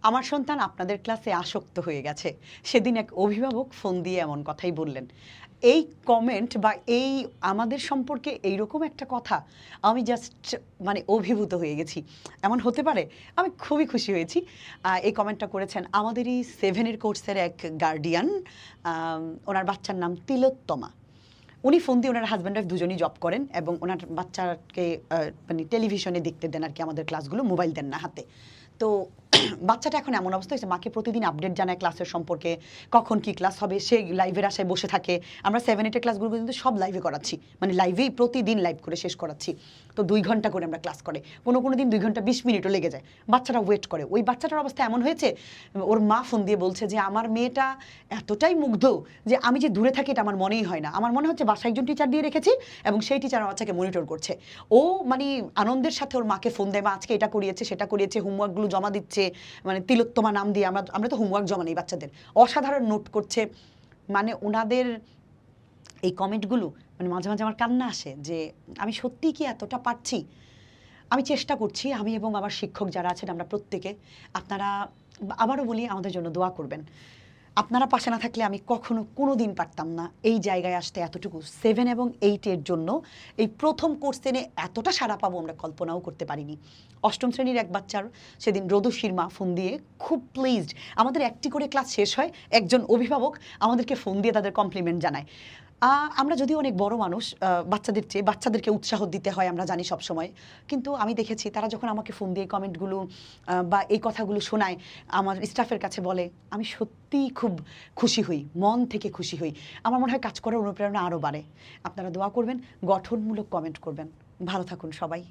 আমার সন্তান আপনাদের ক্লাসে আসক্ত হয়ে গেছে। সেদিন এক অভিভাবক ফোন দিয়ে এমন কথাই বললেন। এই কমেন্ট বা এই আমাদের সম্পর্কে এইরকম একটা কথা আমি জাস্ট মানে অভিভূত হয়ে গেছি। এমন হতে পারে? আমি খুবই খুশি হয়েছি। এই কমেন্টটা করেছেন আমাদেরই 7 এর কোর্সের এক গার্ডিয়ান। ওনার বাচ্চার নাম তিলোত্তমা। উনি ফোন দিয়ে ওনার হাজব্যান্ড ওয়াইফ দুজনই জব করেন এবং ওনার বাচ্চাকে মানে টেলিভিশনে দেখতে দেন আর কি আমাদের ক্লাসগুলো, মোবাইল দেন না হাতে। তো বাচ্চাটা এখন এমন অবস্থা হয়েছে মাকে প্রতিদিন আপডেট জানায় ক্লাসের সম্পর্কে, কখন কি ক্লাস হবে সে লাইভের আশায় বসে থাকে। আমরা 7-8 ক্লাসগুলো কিন্তু সব লাইভে করাচ্ছি, মানে লাইভেই প্রতিদিন লাইভ করে শেষ করাচ্ছি। তো 2 ঘন্টা করে আমরা ক্লাস করে, কোনো দিন 2 ঘন্টা 20 মিনিটও লেগে যায়। বাচ্চারা ওয়েট করে। ওই বাচ্চাটার অবস্থা এমন হয়েছে, ওর মা ফোন দিয়ে বলছে যে আমার মেয়েটা এতটাই মুগ্ধ যে আমি যে দূরে থাকি এটা আমার মনেই হয় না, আমার মনে হচ্ছে বাসায় একজন টিচার দিয়ে রেখেছি এবং সেই টিচার আমার বাচ্চাকে মনিটর করছে। ও মানে আনন্দের সাথে ওর মাকে ফোন দেয়, মা আজকে এটা করিয়েছে সেটা করিয়েছে, হোমওয়ার্কগুলো জমা দিচ্ছে, মানে তিলোত্তমা নাম দিয়ে আমরা তো হোমওয়ার্ক জমা নেই বাচ্চাদের, অসাধারণ নোট করছে। মানে ওনাদের এই কমেন্টগুলো মানে মাঝে মাঝে আমার কান্না আসে যে আমি সত্যিই কি এতটা পারছি। আমি চেষ্টা করছি, আমি এবং আমার শিক্ষক যারা আছেন আমরা প্রত্যেকে। আপনারা আবারও বলি আমাদের জন্য দোয়া করবেন। আপনারা পাশে না থাকলে আমি কখনো কোনো দিন পারতাম না এই জায়গায় আসতে এতটুকু। 7 এবং 8 এর জন্য এই প্রথম কোর্সে নিয়ে এতটা সাড়া পাবো আমরা কল্পনাও করতে পারিনি। 8ম শ্রেণীর এক বাচ্চার সেদিন রোদস্বীর মা ফোন দিয়ে খুব প্লিজড, আমাদের একটি করে ক্লাস শেষ হয়, একজন অভিভাবক আমাদেরকে ফোন দিয়ে তাদের কমপ্লিমেন্ট জানায়। আমরা যদিও অনেক বড় মানুষ, বাচ্চাদের চেয়ে বাচ্চাদেরকে উৎসাহ দিতে হয় আমরা জানি সব সময়, কিন্তু আমি দেখেছি তারা যখন আমাকে ফোন দিয়ে কমেন্টগুলো বা এই কথাগুলো শোনায় আমার স্টাফের কাছে বলে, আমি সত্যিই খুব খুশি হই, মন থেকে খুশি হই। আমার মনে হয় কাজ করার অনুপ্রেরণা আরও বাড়ে। আপনারা দোয়া করবেন, গঠনমূলক কমেন্ট করবেন। ভালো থাকুন সবাই।